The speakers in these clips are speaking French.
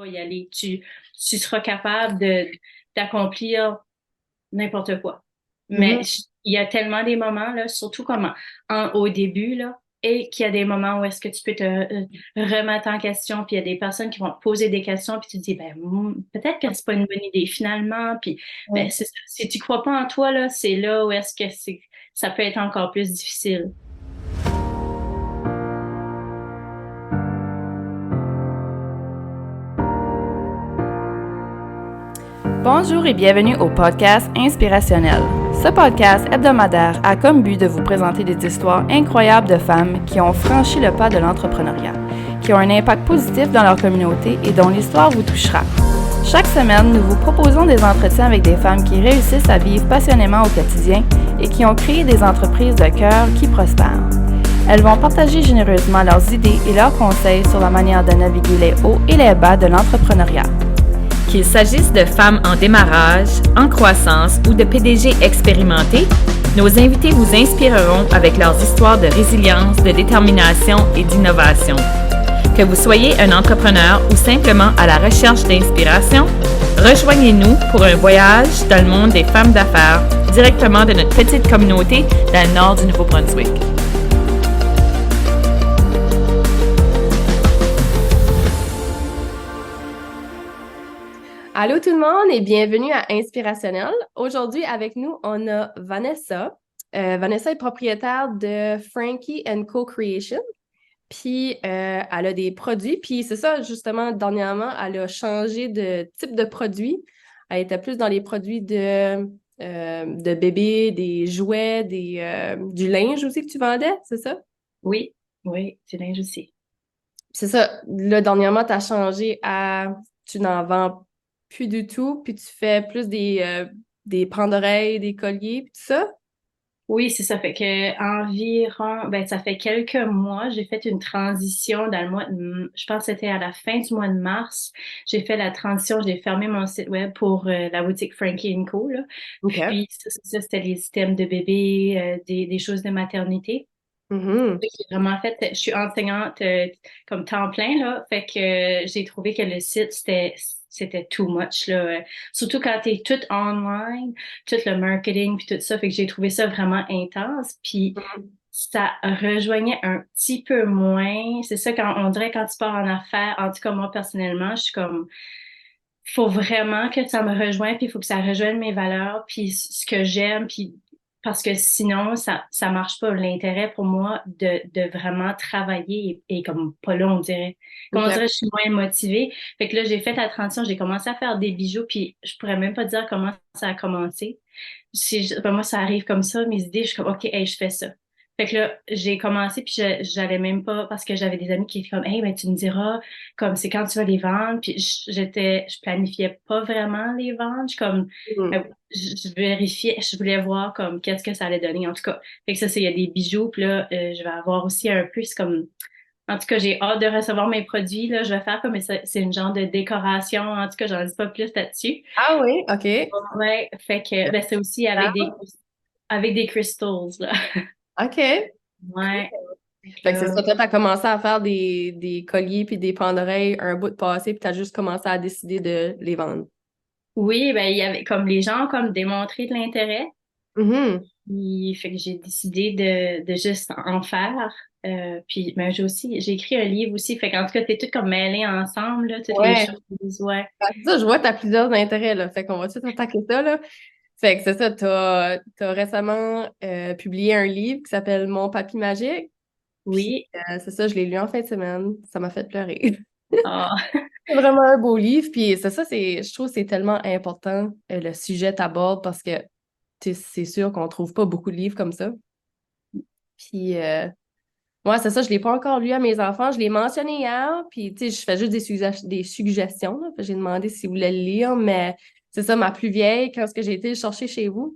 vas y aller. Tu seras capable d'accomplir n'importe quoi. Mais Mhm. il y a tellement des moments, là, surtout comme au début, là, et qu'il y a des moments où est-ce que tu peux te remettre en question, puis il y a des personnes qui vont te poser des questions, puis tu te dis, ben, peut-être que c'est pas une bonne idée finalement, puis ben, Ouais. si tu crois pas en toi, là, c'est là où est-ce que ça peut être encore plus difficile. Bonjour et bienvenue au podcast Inspirationnel. Ce podcast hebdomadaire a comme but de vous présenter des histoires incroyables de femmes qui ont franchi le pas de l'entrepreneuriat, qui ont un impact positif dans leur communauté et dont l'histoire vous touchera. Chaque semaine, nous vous proposons des entretiens avec des femmes qui réussissent à vivre passionnément au quotidien et qui ont créé des entreprises de cœur qui prospèrent. Elles vont partager généreusement leurs idées et leurs conseils sur la manière de naviguer les hauts et les bas de l'entrepreneuriat. Qu'il s'agisse de femmes en démarrage, en croissance ou de PDG expérimentés, nos invités vous inspireront avec leurs histoires de résilience, de détermination et d'innovation. Que vous soyez un entrepreneur ou simplement à la recherche d'inspiration, rejoignez-nous pour un voyage dans le monde des femmes d'affaires directement de notre petite communauté dans le nord du Nouveau-Brunswick. Allô tout le monde et bienvenue à Inspirationnel. Aujourd'hui avec nous, on a Vanessa. Vanessa est propriétaire de Frankie Co Creation. Puis elle a des produits. Puis c'est ça, justement, dernièrement, elle a changé de type de produit. Elle était plus dans les produits de bébés, des jouets, du linge aussi que tu vendais, c'est ça? Oui, oui, c'est linge aussi. C'est ça. Là, dernièrement, tu as changé à tu n'en vends plus du tout, puis tu fais plus des pans d'oreilles, des colliers, puis tout ça. Oui, c'est ça. Fait que environ, ben, ça fait quelques mois, j'ai fait une transition dans le mois je pense que c'était à la fin du mois de mars. J'ai fait la transition, j'ai fermé mon site web pour la boutique Frankie Co, là. OK. Puis ça, c'était les systèmes de bébé, des choses de maternité. Mhm. Fait que j'ai vraiment fait, je suis enseignante comme temps plein, là. Fait que j'ai trouvé que le site, c'était too much, là. Surtout quand t'es tout online, tout le marketing puis tout ça. Fait que j'ai trouvé ça vraiment intense. Puis ça rejoignait un petit peu moins. C'est ça quand on dirait quand tu pars en affaires, en tout cas moi personnellement, je suis comme faut vraiment que ça me rejoigne, puis il faut que ça rejoigne mes valeurs, puis ce que j'aime, puis parce que sinon, ça marche pas. L'intérêt pour moi de vraiment travailler est comme pas là, on dirait. Comme on OK. dirait, je suis moins motivée. Fait que là, j'ai fait la transition, j'ai commencé à faire des bijoux, puis je pourrais même pas dire comment ça a commencé. Ben, moi, ça arrive comme ça, mes idées, je suis comme, OK, hey, je fais ça. Fait que là, j'ai commencé, puis j'allais même pas, parce que j'avais des amis qui étaient comme, hey, ben, tu me diras, comme, c'est quand tu vas les vendre, puis je planifiais pas vraiment les vendre, je comme, Mhm. je vérifiais, je voulais voir, comme, qu'est-ce que ça allait donner, en tout cas. Fait que ça, c'est, il y a des bijoux, puis là, je vais avoir aussi un peu, c'est comme, en tout cas, j'ai hâte de recevoir mes produits, là, je vais faire comme, c'est une genre de décoration, en tout cas, j'en dis pas plus là-dessus. Ah oui, OK. Ouais, fait que, ben, c'est aussi avec des crystals, là. OK. Ouais. Fait que c'est Là, ça, toi, t'as commencé à faire des colliers puis des pans d'oreilles un bout de passé, puis t'as juste commencé à décider de les vendre. oui, ben, il y avait comme les gens ont comme démontré de l'intérêt. Mhm. Fait que j'ai décidé de juste en faire. Puis ben, j'ai écrit un livre aussi. Fait qu'en tout cas, c'est tout comme mêlé ensemble, là, toutes les Ouais. choses. Ouais. Fait que ça, je vois que t'as plusieurs intérêts, là. Fait qu'on va tout attaquer ça, là. Fait que c'est ça, t'as récemment publié un livre qui s'appelle Mon papy magique. Puis Oui. c'est ça, je l'ai lu en fin de semaine. Ça m'a fait pleurer. Ah, C'est vraiment un beau livre. Puis c'est ça, je trouve que c'est tellement important le sujet t'aborde parce que c'est sûr qu'on trouve pas beaucoup de livres comme ça. Puis ouais, c'est ça, je l'ai pas encore lu à mes enfants. Je l'ai mentionné hier, puis tu sais, je fais juste des suggestions, là. J'ai demandé s'ils voulaient le lire, mais c'est ça, ma plus vieille, quand ce que j'ai été le chercher chez vous,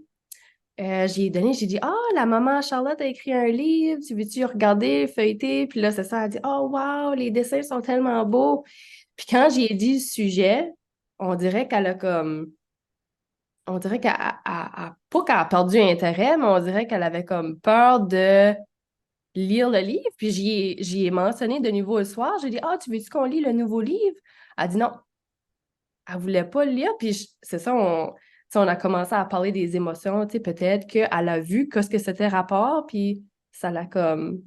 j'ai dit, ah, la maman Charlotte a écrit un livre, tu veux-tu regarder, feuilleter? Puis là, c'est ça, elle a dit, oh, wow, les dessins sont tellement beaux. Puis quand j'ai dit le sujet, on dirait qu'elle a comme, on dirait pas qu'elle a perdu intérêt, mais on dirait qu'elle avait comme peur de lire le livre. Puis j'y ai mentionné de nouveau le soir. J'ai dit, ah, tu veux-tu qu'on lit le nouveau livre? Elle a dit non. elle voulait pas le lire. Puis c'est ça, on a commencé à parler des émotions, tu sais, peut-être qu'elle a vu qu'est-ce que c'était rapport, puis ça l'a comme,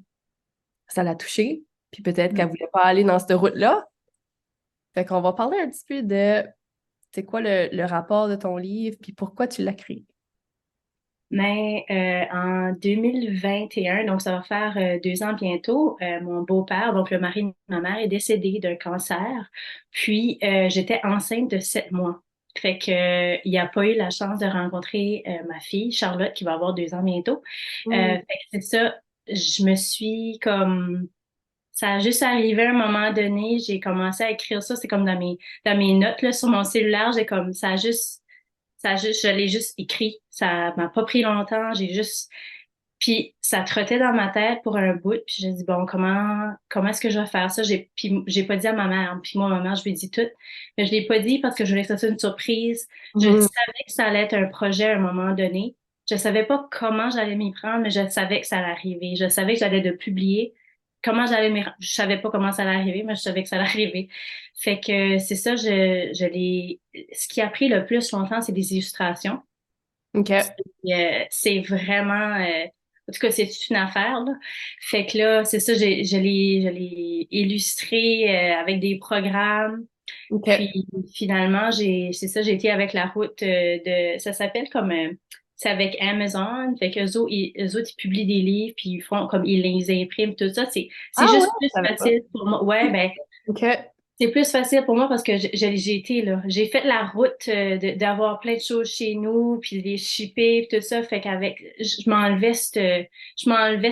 ça l'a touchée. Puis peut-être qu'elle voulait pas aller dans cette route-là. Fait qu'on va parler un petit peu de c'est quoi le rapport de ton livre, puis pourquoi tu l'as créé. Mais en 2021, donc ça va faire 2 ans bientôt, mon beau-père, donc le mari de ma mère, est décédé d'un cancer. Puis j'étais enceinte de 7 mois. Fait que il a pas eu la chance de rencontrer ma fille, Charlotte, qui va avoir 2 ans bientôt. Fait que c'est ça, je me suis comme ça a juste arrivé à un moment donné, j'ai commencé à écrire ça, c'est comme dans mes notes là sur mon cellulaire, j'ai comme je l'ai juste écrit. Ça m'a pas pris longtemps. Puis ça trottait dans ma tête pour un bout. Puis j'ai dit, bon, comment est-ce que je vais faire ça? Puis j'ai pas dit à ma mère. Puis moi, ma mère, je lui ai dit tout. Mais je l'ai pas dit parce que je voulais que ça soit une surprise. Je savais que ça allait être un projet à un moment donné. Je savais pas comment j'allais m'y prendre, mais je savais que ça allait arriver. Je savais que j'allais de publier. Je savais pas comment ça allait arriver, mais je savais que ça allait arriver. Fait que c'est ça, ce qui a pris le plus longtemps, c'est des illustrations. OK. C'est vraiment, en tout cas, c'est toute une affaire, là. Fait que là, c'est ça, je l'ai illustré avec des programmes. OK. Puis finalement, c'est ça, j'ai été avec la route ça s'appelle comme, c'est avec Amazon. Fait qu'eux autres, ils publient des livres, puis ils font comme, ils les impriment, tout ça. C'est juste Ouais, plus je savais pas. facile pour moi. Ouais, ben, OK. c'est plus facile pour moi parce que j'ai été là. J'ai fait la route d'avoir plein de choses chez nous, puis les shipper, puis tout ça. Fait qu'avec, je m'enlevais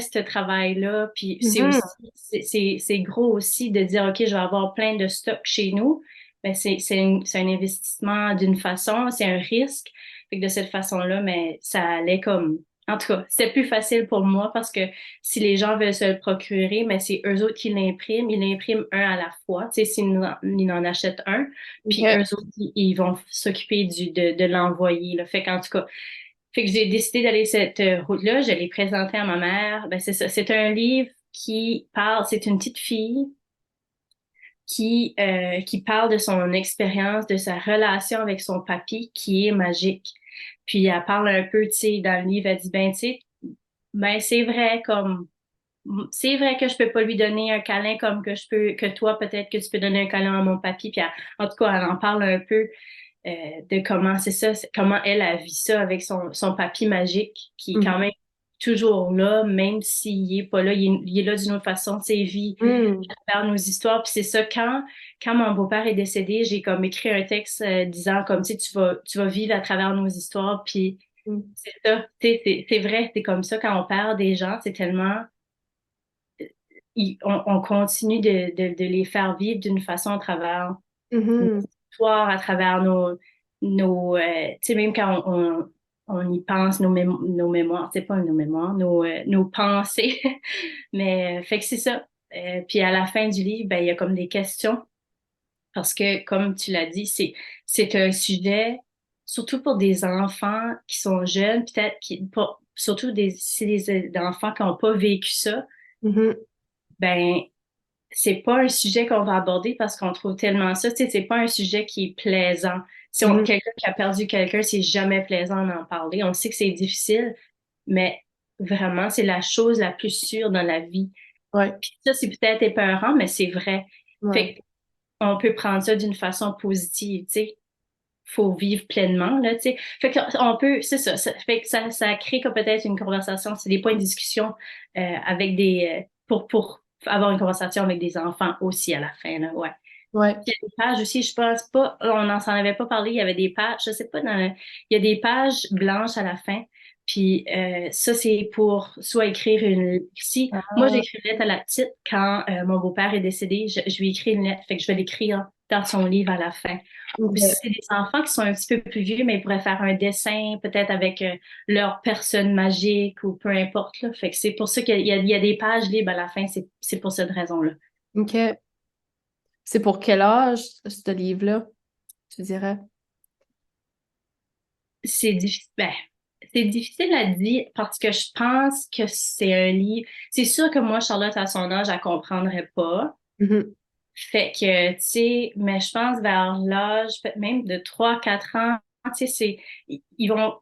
ce travail-là. Puis c'est aussi, c'est gros aussi de dire, OK, je vais avoir plein de stocks chez nous. Ben c'est un investissement d'une façon, c'est un risque. Fait que de cette façon-là, mais ça allait comme, en tout cas, c'était plus facile pour moi parce que si les gens veulent se le procurer, mais c'est eux autres qui l'impriment. Ils l'impriment un à la fois. Tu sais, ils en achètent un, puis OK. eux autres, ils vont s'occuper de l'envoyer, là. Fait qu'en tout cas, fait que j'ai décidé d'aller cette route-là. Je l'ai présenté à ma mère. Ben, c'est ça. C'est un livre qui parle, c'est une petite fille qui parle de son expérience, de sa relation avec son papy qui est magique. Puis elle parle un peu, tu sais, dans le livre, elle dit, ben, tu sais, ben, c'est vrai que je peux pas lui donner un câlin comme que toi, peut-être que tu peux donner un câlin à mon papy. Puis en tout cas, elle en parle un peu de comment c'est ça, comment elle a vu ça avec son papy magique, qui est quand même toujours là, même s'il est pas là, il est là d'une autre façon, tu sais, il vit à travers nos histoires. Puis c'est ça, quand mon beau-père est décédé, j'ai comme écrit un texte disant comme, tu sais, tu vas vivre à travers nos histoires. Puis c'est ça, tu sais, c'est vrai, c'est comme ça quand on perd des gens, c'est tellement on continue de les faire vivre d'une façon à travers nos histoires, à travers tu sais, même quand on y pense, nos mémoires, c'est pas nos mémoires, nos pensées. Mais, fait que c'est ça. Puis à la fin du livre, ben, il y a comme des questions. Parce que, comme tu l'as dit, c'est un sujet, surtout pour des enfants qui sont jeunes, peut-être surtout c'est des enfants qui n'ont pas vécu ça, ben c'est pas un sujet qu'on va aborder parce qu'on trouve tellement ça, tu sais, c'est pas un sujet qui est plaisant. Si quelqu'un qui a perdu quelqu'un, c'est jamais plaisant d'en parler. On sait que c'est difficile, mais vraiment, c'est la chose la plus sûre dans la vie. Ouais. Puis ça, c'est peut-être épeurant, mais c'est vrai. Ouais. Fait qu'on peut prendre ça d'une façon positive, tu sais. Faut vivre pleinement, là, tu sais. Fait qu'on peut, c'est ça, fait que ça crée comme peut-être une conversation, c'est des points de discussion avec pour avoir une conversation avec des enfants aussi à la fin, là, ouais. Ouais. Puis il y a des pages aussi, je pense pas, on n'en s'en avait pas parlé, il y avait des pages, je sais pas, il y a des pages blanches à la fin, puis ça, c'est pour soit écrire si, moi j'ai écrit une lettre à la petite quand mon beau-père est décédé, je lui ai écrit une lettre, fait que je vais l'écrire dans son livre à la fin. Ou si c'est des enfants qui sont un petit peu plus vieux, mais ils pourraient faire un dessin, peut-être avec leur personne magique ou peu importe, là. Fait que c'est pour ça qu'il y a des pages libres à la fin, c'est pour cette raison-là. OK. C'est pour quel âge, ce livre-là, tu dirais? C'est difficile. Ben, c'est difficile à dire parce que je pense que c'est un livre. C'est sûr que moi, Charlotte, à son âge, elle comprendrait pas. Fait que, tu sais, mais je pense vers l'âge peut-être même de 3 4 ans, tu sais, ils vont,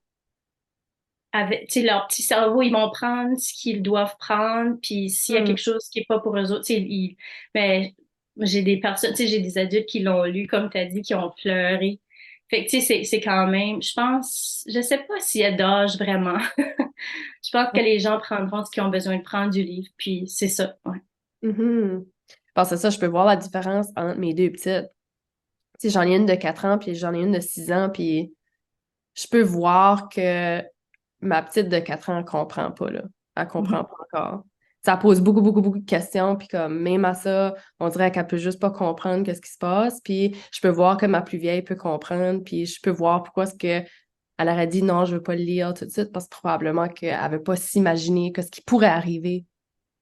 avec, tu sais, leur petit cerveau, ils vont prendre ce qu'ils doivent prendre, puis s'il y a Hmm. quelque chose qui est pas pour eux autres, tu sais, mais j'ai des personnes, tu sais, j'ai des adultes qui l'ont lu, comme tu as dit, qui ont pleuré. Fait que, tu sais, c'est quand même, je pense, je sais pas s'il y a d'âge vraiment. Je pense que les gens prendront ce qu'ils ont besoin de prendre du livre, puis c'est ça, ouais. Mhm. Parce que ça, je peux voir la différence entre mes deux petites. Tu sais, j'en ai une de 4 ans, puis j'en ai une de 6 ans, puis je peux voir que ma petite de 4 ans, elle comprend pas, là. Elle Mhm. comprend pas encore. Ça pose beaucoup, beaucoup, beaucoup de questions, puis comme, même à ça, on dirait qu'elle peut juste pas comprendre qu'est-ce qui se passe, puis je peux voir que ma plus vieille peut comprendre, puis je peux voir pourquoi est-ce que elle aurait dit non, je veux pas le lire tout de suite, parce que probablement qu'elle veut pas s'imaginer que ce qui pourrait arriver,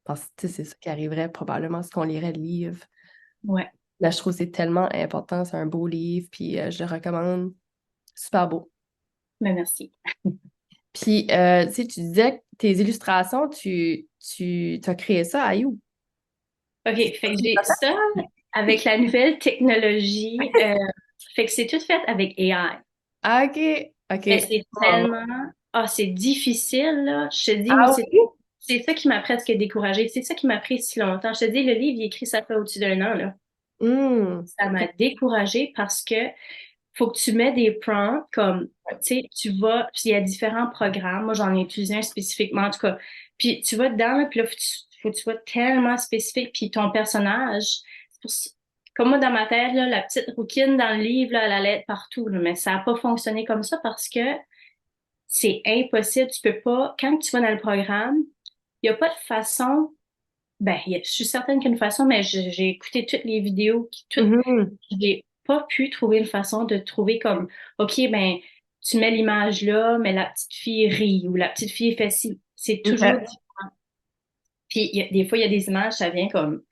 parce que, tu sais, c'est ça qui arriverait probablement si on lirait le livre. Ouais, Là, je trouve que c'est tellement important, c'est un beau livre, puis je le recommande. Super beau. mais merci. Puis, tu sais, tu disais que tes illustrations, tu as créé ça à où? OK, fait que j'ai ça avec la nouvelle technologie. Fait que c'est tout fait avec AI. Ah, OK, OK. Mais c'est Oh. tellement... Ah, c'est difficile, là. Je te dis, moi, Ah oui? c'est ça qui m'a presque découragée. C'est ça qui m'a pris si longtemps. Je te dis, le livre, il est écrit, ça fait au-dessus d'un an, là. Ça OK. m'a découragée parce que faut que tu mets des prompts comme, tu sais, tu vas, puis il y a différents programmes. Moi, j'en ai utilisé un spécifiquement, en tout cas. Puis tu vas dedans, là, puis là, faut que tu sois tellement spécifique. Puis ton personnage, c'est pour ça- comme moi, dans ma tête, là, la petite rouquine dans le livre, là, elle allait être partout, là, mais ça n'a pas fonctionné comme ça parce que c'est impossible. Tu peux pas, quand tu vas dans le programme, il n'y a pas de façon, ben, je suis certaine qu'il y a une façon, mais j'ai écouté toutes les vidéos, toutes Mhm. j'ai pas pu trouver une façon de trouver comme, OK, ben, tu mets l'image là, mais la petite fille rit ou la petite fille fait ci. C'est toujours OK. différent. Puis des fois, il y a des images, ça vient comme,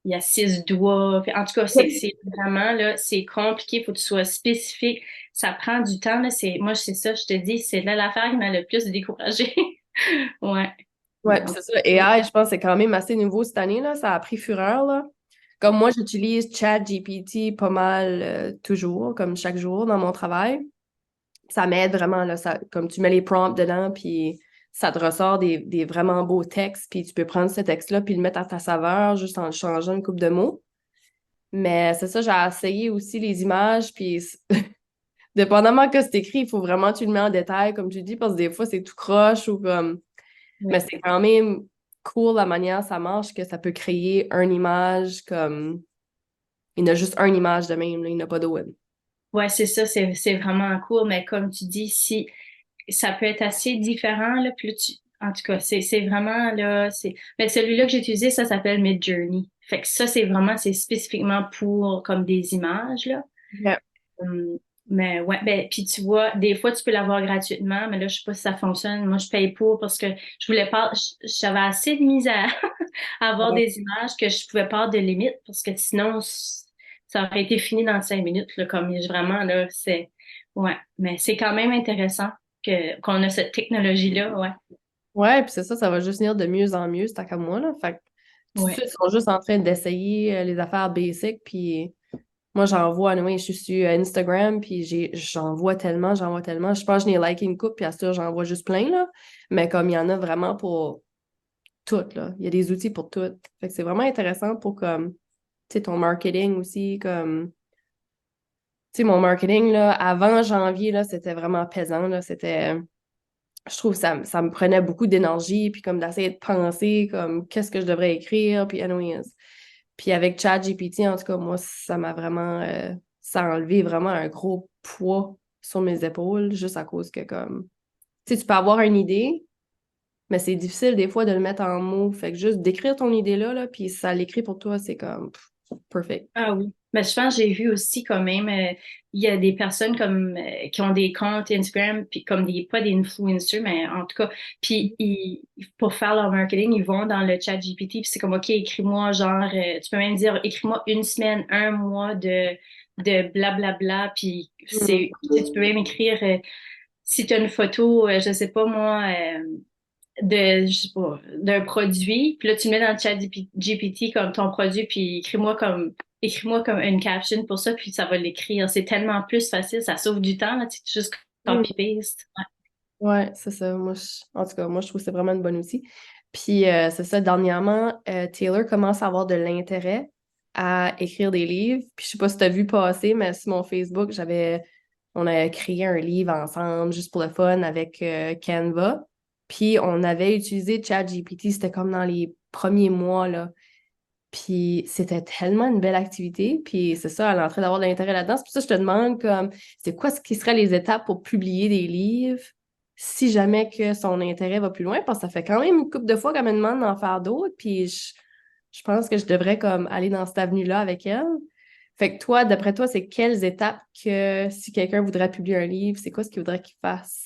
il y a 6 doigts. En tout cas, c'est vraiment, là, c'est compliqué, faut que tu sois spécifique. Ça prend du temps, là. Moi, c'est ça, je te dis, c'est là l'affaire qui m'a le plus découragée. Ouais. Ouais, puis c'est ça. AI, je pense que c'est quand même assez nouveau cette année, là. Ça a pris fureur, là. Comme moi, j'utilise ChatGPT pas mal toujours, comme chaque jour dans mon travail. Ça m'aide vraiment, là. Ça, comme tu mets les prompts dedans, puis ça te ressort des vraiment beaux textes, puis tu peux prendre ce texte-là, puis le mettre à ta saveur, juste en changeant une couple de mots. Mais c'est ça, j'ai essayé aussi les images, puis dépendamment que c'est écrit, il faut vraiment que tu le mets en détail, comme tu dis, parce que des fois, c'est tout croche ou comme... Mais Oui. c'est quand même cool la manière ça marche, que ça peut créer une image comme... Il y en a juste une image de même, là, il n'y en a pas d'autre. Ouais, c'est ça, c'est vraiment cool, mais comme tu dis, si ça peut être assez différent, là, puis là, en tout cas, c'est vraiment, là, mais celui-là que j'ai utilisé, ça s'appelle Midjourney. Fait que ça, c'est spécifiquement pour, comme des images, là. Ouais. Hum, mais ouais, ben, puis tu vois, des fois, tu peux l'avoir gratuitement, mais là, je sais pas si ça fonctionne. Moi, je paye pour parce que je voulais pas, j'avais assez de misère à avoir Ouais. des images que je pouvais pas de limite parce que sinon, ça aurait été fini dans 5 minutes, là, comme vraiment, là, ouais. Mais c'est quand même intéressant qu'on a cette technologie-là, ouais. Ouais, puis c'est ça, ça va juste venir de mieux en mieux, c'est tant qu'à moi, là. Fait que tout de Ouais. suite, ils sont juste en train d'essayer les affaires basiques, puis moi, j'en vois, anyway, je suis sur Instagram, puis j'en vois tellement. Je pense que je n'ai liké une coupe, puis à ça, j'en vois juste plein, là. Mais comme il y en a vraiment pour tout, là. Il y a des outils pour tout. Fait que c'est vraiment intéressant pour, comme, tu sais, ton marketing aussi, comme... Tu sais, mon marketing, là, avant janvier, là, c'était vraiment pesant, là. C'était... Je trouve que ça me prenait beaucoup d'énergie, puis comme d'essayer de penser, comme, qu'est-ce que je devrais écrire, puis anyways. Puis avec ChatGPT, en tout cas, moi, ça m'a vraiment... ça a enlevé vraiment un gros poids sur mes épaules, juste à cause que, comme... Tu sais, tu peux avoir une idée, mais c'est difficile des fois de le mettre en mots. Fait que juste d'écrire ton idée là, puis ça l'écrit pour toi, c'est comme... perfect. Ah oui. Mais je pense que j'ai vu aussi quand même, il y a des personnes comme qui ont des comptes Instagram, puis comme pas des influencers, mais en tout cas, puis pour faire leur marketing, ils vont dans le chat GPT, puis c'est comme, OK, écris-moi genre, tu peux même dire, écris-moi une semaine, un mois de blablabla, puis Mm. tu sais, tu peux même écrire, si tu as une photo, je sais pas moi, je sais pas, d'un produit, puis là, tu le mets dans le chat GPT comme ton produit, puis écris-moi comme une caption pour ça, puis ça va l'écrire. C'est tellement plus facile, ça sauve du temps, là, tu sais, juste Mm. copy-paste. Ouais, c'est ça. En tout cas, moi, je trouve que c'est vraiment un bon outil. Puis, c'est ça, dernièrement, Taylor commence à avoir de l'intérêt à écrire des livres. Puis, je sais pas si tu as vu passer, mais sur mon Facebook, on a créé un livre ensemble, juste pour le fun, avec Canva. Puis, on avait utilisé ChatGPT, c'était comme dans les premiers mois, là. Puis c'était tellement une belle activité. Puis c'est ça, elle est en train d'avoir de l'intérêt là-dedans. C'est pour ça que je te demande comme c'est quoi ce qui seraient les étapes pour publier des livres si jamais que son intérêt va plus loin, parce que ça fait quand même une couple de fois qu'elle me demande d'en faire d'autres. Puis je pense que je devrais comme aller dans cette avenue-là avec elle. Fait que toi, d'après toi, c'est quelles étapes que si quelqu'un voudrait publier un livre, c'est quoi ce qu'il voudrait qu'il fasse?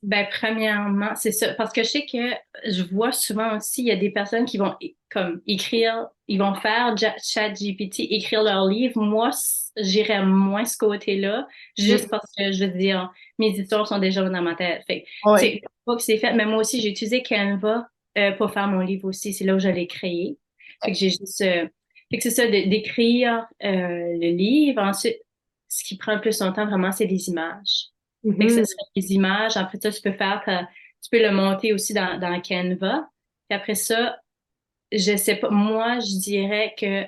Ben, premièrement, c'est ça. Parce que je sais que je vois souvent aussi, il y a des personnes qui vont comme écrire, ils vont faire ChatGPT, écrire leur livre. Moi, j'irais moins ce côté-là, juste Mm. parce que je veux dire, mes histoires sont déjà dans ma tête. Fait que, tu Ouais. sais, pas que c'est fait, mais moi aussi, j'ai utilisé Canva pour faire mon livre aussi. C'est là où je l'ai créé. Fait que j'ai juste, fait que c'est ça, d'écrire le livre. Ensuite, ce qui prend le plus son temps, vraiment, c'est les images. Fait que ça Mhm. serait des images. Après ça, tu peux le monter aussi dans Canva. Puis après ça, je sais pas, moi, je dirais que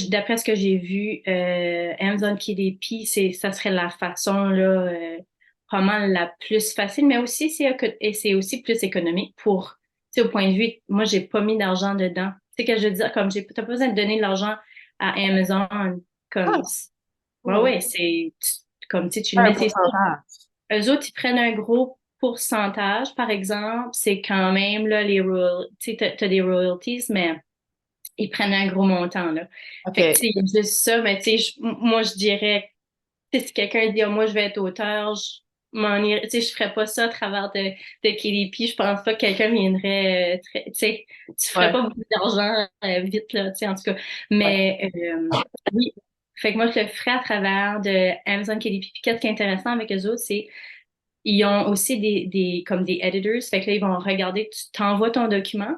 d'après ce que j'ai vu, Amazon KDP, ça serait la façon, là, probablement la plus facile, mais aussi, et c'est aussi plus économique tu sais, au point de vue, moi, j'ai pas mis d'argent dedans. Tu sais que je veux dire, comme t'as pas besoin de donner de l'argent à Amazon, Ah, comme, ouais, cool. ouais, comme, tu sais, tu le Un mets, c'est pourcentage. eux autres, ils prennent un gros pourcentage, par exemple. C'est quand même, là, tu sais, t'as des royalties, mais ils prennent un gros montant, là. Fait que, tu OK. sais, il y a juste ça, mais tu sais, moi, je dirais, tu sais, si quelqu'un dit, ah, moi, je vais être auteur, tu sais, je ferais pas ça à travers de KDP. Je pense pas que quelqu'un viendrait, tu sais, tu ferais Ouais. pas beaucoup d'argent, vite, là, tu sais, en tout cas. Ouais. Mais, oui. Fait que moi, je le ferais à travers de Amazon KDP. Puis, qu'est-ce qui est intéressant avec eux autres, c'est ils ont aussi comme des editors. Fait que là, ils vont regarder, tu t'envoies ton document.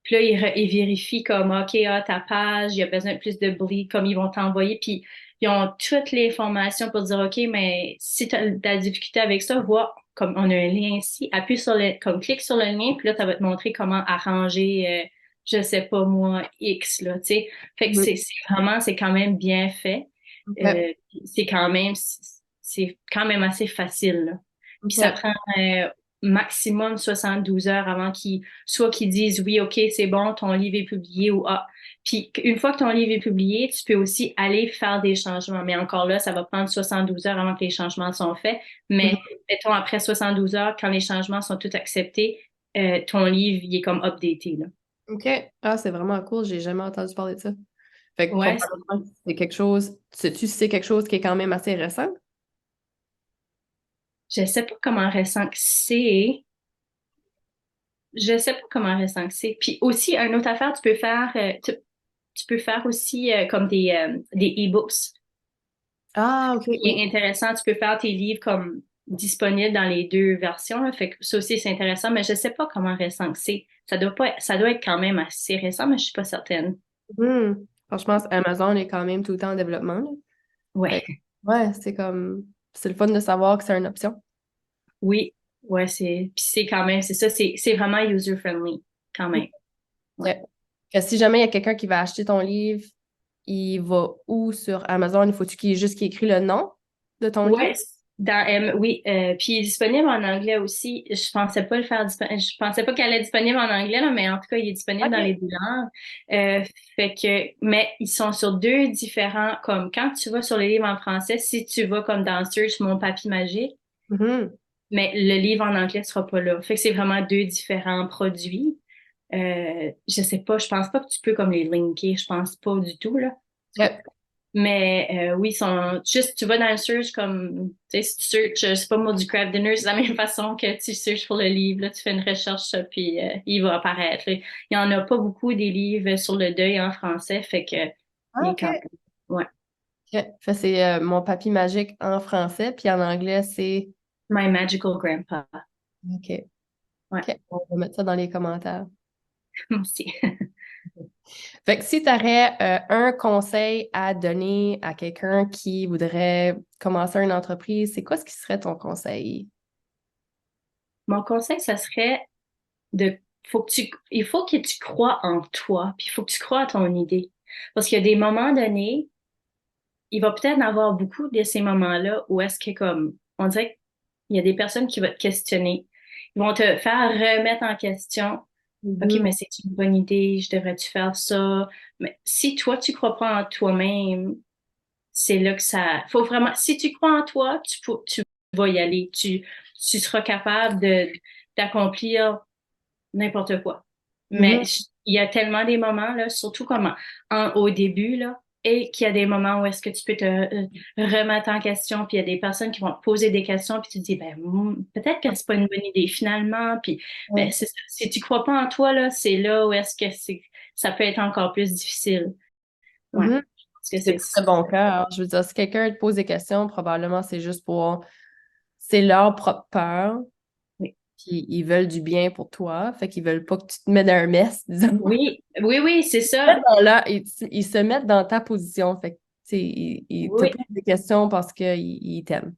Puis là, ils vérifient comme, OK, ta page, il y a besoin de plus de bleed, comme ils vont t'envoyer. Puis ils ont toutes les informations pour dire, OK, mais si tu as de la difficulté avec ça, vois, comme on a un lien ici, clique sur le lien, puis là, ça va te montrer comment arranger, je sais pas moi, X, là, tu sais. Fait que Mhm. c'est quand même bien fait. OK. Euh, c'est quand même assez facile, là. Puis ça OK. prend maximum 72 heures avant qu'ils disent oui, OK, c'est bon, ton livre est publié ou ah. Puis une fois que ton livre est publié, tu peux aussi aller faire des changements. Mais encore là, ça va prendre 72 heures avant que les changements sont faits. Mais Mhm. mettons après 72 heures, quand les changements sont tous acceptés, ton livre, il est comme updaté, là. OK. Ah, c'est vraiment cool. J'ai jamais entendu parler de ça. Fait que Ouais, probablement, c'est quelque chose. Sais-tu si c'est quelque chose qui est quand même assez récent? je sais pas comment récent que c'est. Je sais pas comment récent que c'est. Puis aussi, une autre affaire, tu peux faire aussi comme des e-books. Ah, OK, Qui oui. est intéressant, tu peux faire tes livres comme disponibles dans les deux versions, là. Fait que ça aussi, c'est intéressant, mais je sais pas comment récent que c'est. Ça doit être quand même assez récent, mais je suis pas certaine. Franchement, Amazon est quand même tout le temps en développement, là. Fait que, Ouais. ouais, c'est comme. C'est le fun de savoir que c'est une option. Oui. Ouais, puis c'est quand même, c'est ça, c'est vraiment user-friendly, quand même. Ouais. Ouais. Que si jamais il y a quelqu'un qui va acheter ton livre, il va où sur Amazon? Il faut-tu qu'il écrit le nom de ton livre? Ouais, oui, puis il est disponible en anglais aussi. Je pensais pas le faire je pensais pas qu'elle est disponible en anglais là, mais en tout cas, il est disponible dans les OK. deux langues. Fait que, mais ils sont sur deux différents. Comme quand tu vas sur les livres en français, si tu vas comme dans Search Mon Papier Magique, Mhm. mais le livre en anglais sera pas là. Fait que c'est vraiment deux différents produits. Je sais pas, je pense pas que tu peux comme les linker. Je pense pas du tout là. Ouais. Mais oui, tu vas dans le search comme, tu sais, si tu searches, je sais pas moi, du craft dinner, c'est la même façon que tu searches pour le livre, là, tu fais une recherche, puis il va apparaître, là. Il y en a pas beaucoup des livres sur le deuil en français, fait que il Ah, est quand OK. même, ouais. OK. Fait, c'est Mon Papy Magique en français, puis en anglais, c'est My Magical Grandpa. OK. Ouais. OK. On va mettre ça dans les commentaires. Moi aussi. Fait que si tu aurais un conseil à donner à quelqu'un qui voudrait commencer une entreprise, c'est quoi ce qui serait ton conseil? Mon conseil, ça serait de il faut que tu crois en toi, puis il faut que tu crois à ton idée. Parce qu'il y a des moments donnés, il va peut-être en avoir beaucoup de ces moments-là où est-ce que comme on dirait qu'il y a des personnes qui vont te questionner. Ils vont te faire remettre en question. OK, Mhm. mais c'est une bonne idée, je devrais-tu faire ça? Mais si toi, tu crois pas en toi-même, c'est là que ça. Faut vraiment. Si tu crois en toi, tu vas y aller. Tu seras capable d'accomplir n'importe quoi. Mais Mhm. il y a tellement des moments, là, surtout comme au début, là, et qu'il y a des moments où est-ce que tu peux te remettre en question, puis il y a des personnes qui vont te poser des questions, puis tu te dis, ben, peut-être que c'est pas une bonne idée finalement, puis ben, Ouais. c'est ça. Si tu crois pas en toi, là, c'est là où est-ce que ça peut être encore plus difficile. Ouais. Mhm. Parce que C'est très bon cas. Je veux dire, si quelqu'un te pose des questions, probablement c'est juste pour... C'est leur propre peur, oui. puis ils veulent du bien pour toi, fait qu'ils veulent pas que tu te mettes dans un mess, disons. Oui, oui, oui, c'est ça. Là, ils se mettent dans ta position, fait que, tu sais, ils te Oui. posent des questions parce qu'ils t'aiment.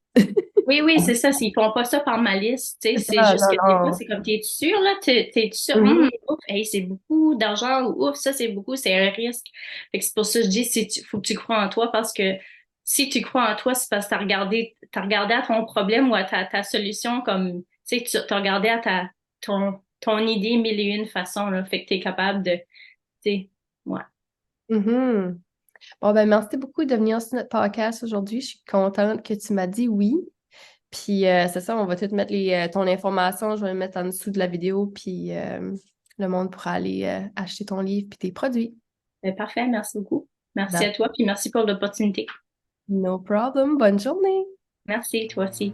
Oui, oui, c'est ça. Ils font pas ça par malice, tu sais. C'est Ah, juste non, que des fois, non. c'est comme, t'es sûr, là? T'es sûr? Mhm. Ouf, hey, c'est beaucoup d'argent ou ouf, ça, c'est beaucoup, c'est un risque. Fait que c'est pour ça que je dis, faut que tu crois en toi parce que si tu crois en toi, c'est parce que t'as regardé à ton problème ou à ta solution comme, tu sais, tu as regardé à ton idée mille et une façons, là. Fait que t'es capable de, tu sais, ouais. Mhm. Bon, ben, merci beaucoup de venir sur notre podcast aujourd'hui. Je suis contente que tu m'as dit oui. Puis, c'est ça, on va tout mettre ton information, je vais le mettre en dessous de la vidéo, puis le monde pourra aller acheter ton livre puis tes produits. Ben, parfait, merci beaucoup. Merci Ben, à toi, puis merci pour l'opportunité. no problem. Bonne journée. Merci, toi aussi.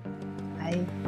Bye.